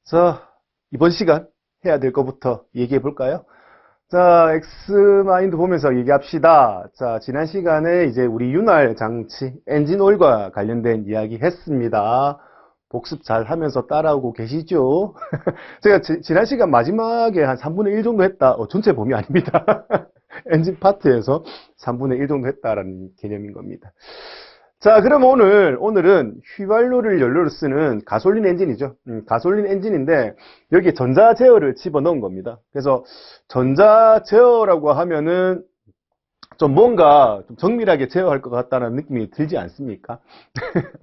자, 이번 시간 해야 될 것부터 얘기해 볼까요? 자, 엑스마인드 보면서 얘기합시다. 자, 지난 시간에 이제 우리 윤활 장치, 엔진 오일과 관련된 이야기 했습니다. 복습 잘 하면서 따라오고 계시죠? 제가 지난 시간 마지막에 한 3분의 1 정도 했다. 전체 범위 아닙니다. 엔진 파트에서 3분의 1 정도 했다라는 개념인 겁니다. 자, 그럼 오늘은 휘발유를 연료로 쓰는 가솔린 엔진이죠. 가솔린 엔진인데 여기에 전자 제어를 집어넣은 겁니다. 그래서 전자 제어라고 하면은 좀 뭔가 좀 정밀하게 제어할 것 같다는 느낌이 들지 않습니까?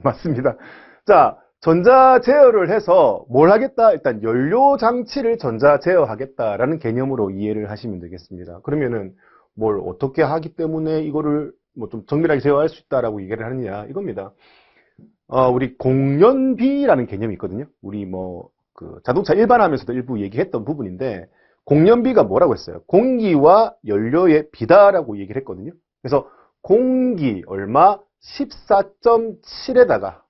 맞습니다. 자, 전자 제어를 해서 뭘 하겠다? 일단 연료 장치를 전자 제어하겠다라는 개념으로 이해를 하시면 되겠습니다. 그러면은 뭘 어떻게 하기 때문에 이거를 뭐 좀 정밀하게 제어할 수 있다라고 얘기를 하느냐 이겁니다. 우리 공연비라는 개념이 있거든요. 우리 그 자동차 일반하면서도 일부 얘기했던 부분인데 공연비가 뭐라고 했어요? 공기와 연료의 비다라고 얘기를 했거든요. 그래서 공기 얼마 14.7에다가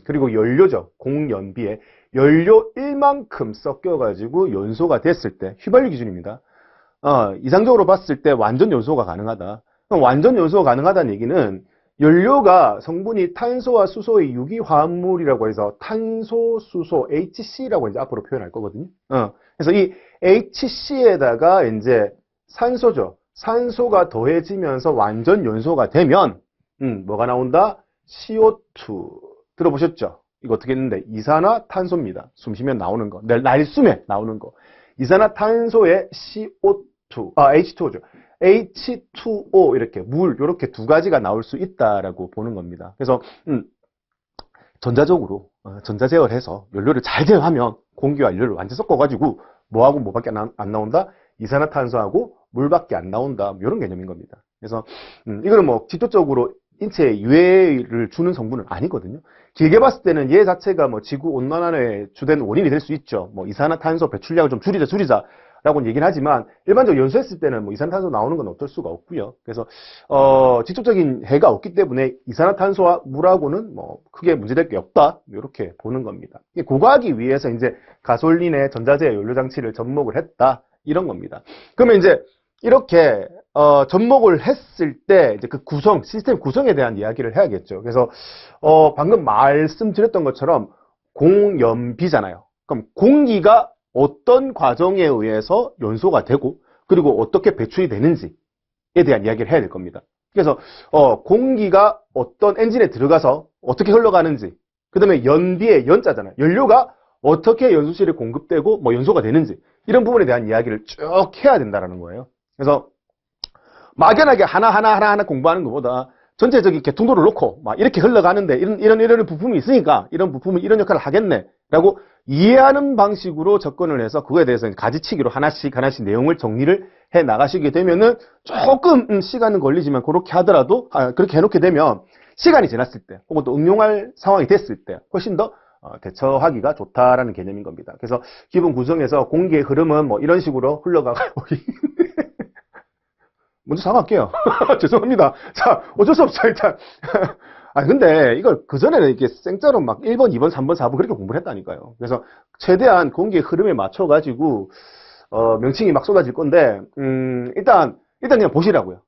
그리고 연료죠. 공연비에 연료 1만큼 섞여가지고 연소가 됐을 때 휘발유 기준입니다. 이상적으로 봤을 때 완전 연소가 가능하다. 완전 연소가 가능하다는 얘기는 연료가 성분이 탄소와 수소의 유기화합물이라고 해서 탄소, 수소, HC라고 이제 앞으로 표현할 거거든요. 그래서 이 HC에다가 이제 산소죠. 산소가 더해지면서 완전 연소가 되면 뭐가 나온다? CO2 들어보셨죠? 이거 어떻게 했는데 이산화탄소입니다. 숨 쉬면 나오는 거. 날숨에 나오는 거. 이산화탄소의 CO2, H2O죠. H2O 이렇게 물 이렇게 두 가지가 나올 수 있다라고 보는 겁니다. 그래서 전자적으로 전자 제어를 해서 연료를 잘 제어하면 공기와 연료를 완전 섞어가지고 뭐하고 뭐밖에 안 나온다? 이산화탄소하고 물밖에 안 나온다. 이런 개념인 겁니다. 그래서 이거는 뭐 직접적으로 인체에 유해를 주는 성분은 아니거든요. 길게 봤을 때는 얘 자체가 뭐 지구 온난화의 주된 원인이 될 수 있죠. 뭐 이산화탄소 배출량을 좀 줄이자 라고 얘기는 하지만 일반적으로 연소했을 때는 뭐 이산화탄소 나오는 건 어쩔 수가 없고요. 그래서 직접적인 해가 없기 때문에 이산화탄소와 물하고는 뭐 크게 문제될 게 없다 이렇게 보는 겁니다. 그거 하기 위해서 이제 가솔린의 전자제어 연료 장치를 접목을 했다 이런 겁니다. 그러면 이제 이렇게 접목을 했을 때 이제 그 구성 시스템 구성에 대한 이야기를 해야겠죠. 그래서 방금 말씀드렸던 것처럼 공연비잖아요. 그럼 공기가 어떤 과정에 의해서 연소가 되고 그리고 어떻게 배출이 되는지에 대한 이야기를 해야 될 겁니다. 그래서 공기가 어떤 엔진에 들어가서 어떻게 흘러가는지 그 다음에 연비의 연자잖아요. 연료가 어떻게 연소실에 공급되고 뭐 연소가 되는지 이런 부분에 대한 이야기를 쭉 해야 된다는 거예요. 그래서 막연하게 하나하나 공부하는 것보다 전체적인 개통도를 놓고 막 이렇게 흘러가는데 이런 부품이 있으니까 이런 부품은 이런 역할을 하겠네 라고 이해하는 방식으로 접근을 해서 그거에 대해서 가지치기로 하나씩 내용을 정리를 해 나가시게 되면은 조금 시간은 걸리지만 그렇게 하더라도 그렇게 해놓게 되면 시간이 지났을 때 혹은 또 응용할 상황이 됐을 때 훨씬 더 대처하기가 좋다라는 개념인 겁니다. 그래서 기본 구성에서 공기의 흐름은 뭐 이런 식으로 흘러가고 먼저 사과할게요. 죄송합니다. 자, 어쩔 수 없죠, 일단. 근데 이걸 그전에는 이렇게 생짜로 막 1번, 2번, 3번, 4번 그렇게 공부를 했다니까요. 그래서 최대한 공기의 흐름에 맞춰가지고, 명칭이 막 쏟아질 건데, 일단 그냥 보시라고요.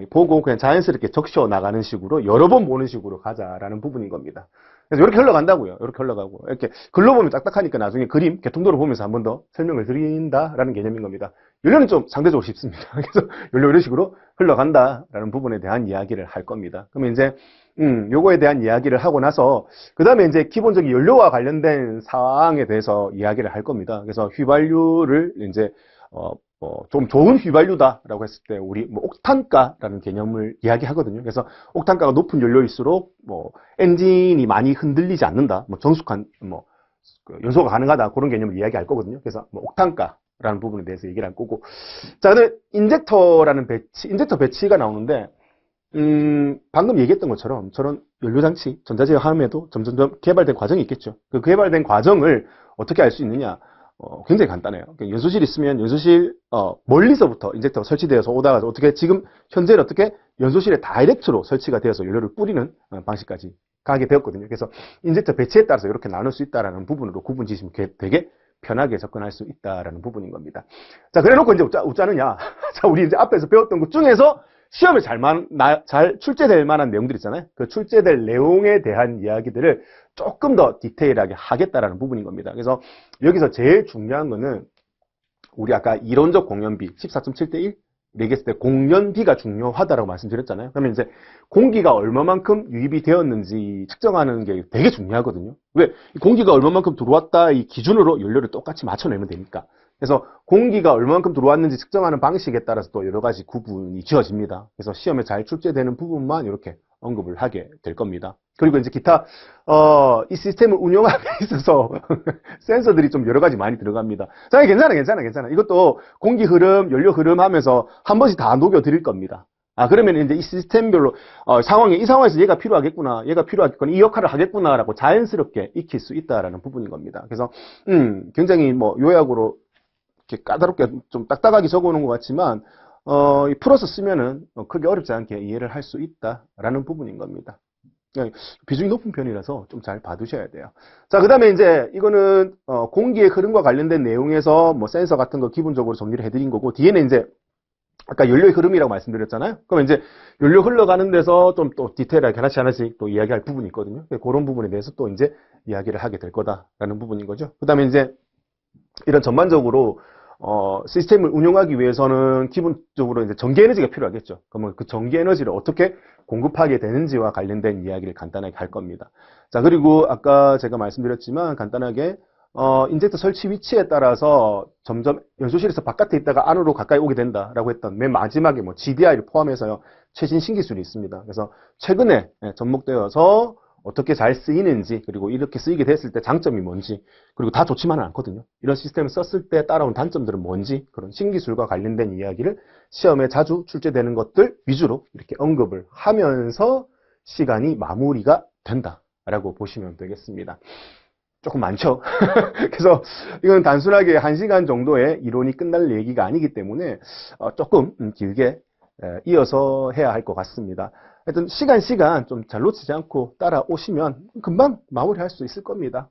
보고 그냥 자연스럽게 적셔 나가는 식으로, 여러 번 보는 식으로 가자라는 부분인 겁니다. 그래서 이렇게 흘러간다고요. 이렇게 흘러가고. 이렇게 글로 보면 딱딱하니까 나중에 그림, 개통도를 보면서 한 번 더 설명을 드린다라는 개념인 겁니다. 연료는 좀 상대적으로 쉽습니다. 그래서 연료 이런 식으로 흘러간다라는 부분에 대한 이야기를 할 겁니다. 그러면 이제, 요거에 대한 이야기를 하고 나서, 그 다음에 이제 기본적인 연료와 관련된 사항에 대해서 이야기를 할 겁니다. 그래서 휘발유를 이제, 좀 좋은 휘발유다라고 했을 때 우리 옥탄가라는 개념을 이야기하거든요. 그래서 옥탄가가 높은 연료일수록 엔진이 많이 흔들리지 않는다. 정숙한 그 연소가 가능하다. 그런 개념을 이야기할 거거든요. 그래서 옥탄가라는 부분에 대해서 얘기를 할 거고. 자, 근데 인젝터 배치가 나오는데 방금 얘기했던 것처럼 저런 연료장치, 전자제어함에도 점점 개발된 과정이 있겠죠. 그 개발된 과정을 어떻게 알 수 있느냐? 굉장히 간단해요. 연소실 있으면 연소실 멀리서부터 인젝터가 설치되어서 오다가 어떻게 지금 현재는 어떻게 연소실에 다이렉트로 설치가 되어서 연료를 뿌리는 방식까지 가게 되었거든요. 그래서 인젝터 배치에 따라서 이렇게 나눌 수 있다는 부분으로 구분 지시면 되게 편하게 접근할 수 있다라는 부분인 겁니다. 자, 그래 놓고 이제 웃자느냐. 자, 우리 이제 앞에서 배웠던 것 중에서 시험에 잘 출제될 만한 내용들 있잖아요. 그 출제될 내용에 대한 이야기들을 조금 더 디테일하게 하겠다라는 부분인 겁니다. 그래서 여기서 제일 중요한 거는 우리 아까 이론적 공연비 14.7대 1 얘기했을 때 공연비가 중요하다라고 말씀드렸잖아요. 그러면 이제 공기가 얼마만큼 유입이 되었는지 측정하는 게 되게 중요하거든요. 왜? 공기가 얼마만큼 들어왔다 이 기준으로 연료를 똑같이 맞춰내면 되니까. 그래서 공기가 얼마만큼 들어왔는지 측정하는 방식에 따라서 또 여러 가지 구분이 지어집니다. 그래서 시험에 잘 출제되는 부분만 이렇게 언급을 하게 될 겁니다. 그리고 이제 기타 이 시스템을 운영하기 있어서 센서들이 좀 여러 가지 많이 들어갑니다. 자, 괜찮아. 이것도 공기 흐름, 연료 흐름 하면서 한 번씩 다 녹여 드릴 겁니다. 그러면 이제 이 시스템별로 이 상황에서 얘가 필요하겠구나, 이 역할을 하겠구나라고 자연스럽게 익힐 수 있다라는 부분인 겁니다. 그래서 굉장히 뭐 요약으로 이렇게 까다롭게 좀 딱딱하게 적어놓은 것 같지만 풀어서 쓰면은 크게 어렵지 않게 이해를 할 수 있다라는 부분인 겁니다. 비중이 높은 편이라서 좀 잘 봐두셔야 돼요. 자, 그 다음에 이제 이거는 공기의 흐름과 관련된 내용에서 뭐 센서 같은 거 기본적으로 정리를 해드린 거고, 뒤에는 이제 아까 연료의 흐름이라고 말씀드렸잖아요. 그러면 이제 연료 흘러가는 데서 좀 또 디테일하게 하나씩 또 이야기할 부분이 있거든요. 그런 부분에 대해서 또 이제 이야기를 하게 될 거다라는 부분인 거죠. 그 다음에 이제 이런 전반적으로 시스템을 운영하기 위해서는 기본적으로 이제 전기 에너지가 필요하겠죠. 그러면 그 전기 에너지를 어떻게 공급하게 되는지와 관련된 이야기를 간단하게 할 겁니다. 자, 그리고 아까 제가 말씀드렸지만 간단하게 인젝터 설치 위치에 따라서 점점 연소실에서 바깥에 있다가 안으로 가까이 오게 된다라고 했던 맨 마지막에 뭐 GDI를 포함해서요, 최신 신기술이 있습니다. 그래서 최근에 접목되어서 어떻게 잘 쓰이는지, 그리고 이렇게 쓰이게 됐을 때 장점이 뭔지, 그리고 다 좋지만은 않거든요. 이런 시스템을 썼을 때 따라온 단점들은 뭔지, 그런 신기술과 관련된 이야기를 시험에 자주 출제되는 것들 위주로 이렇게 언급을 하면서 시간이 마무리가 된다라고 보시면 되겠습니다. 조금 많죠? 그래서 이건 단순하게 1시간 정도의 이론이 끝날 얘기가 아니기 때문에 조금 길게 이어서 해야 할 것 같습니다. 하여튼 시간 좀 잘 놓치지 않고 따라오시면 금방 마무리할 수 있을 겁니다.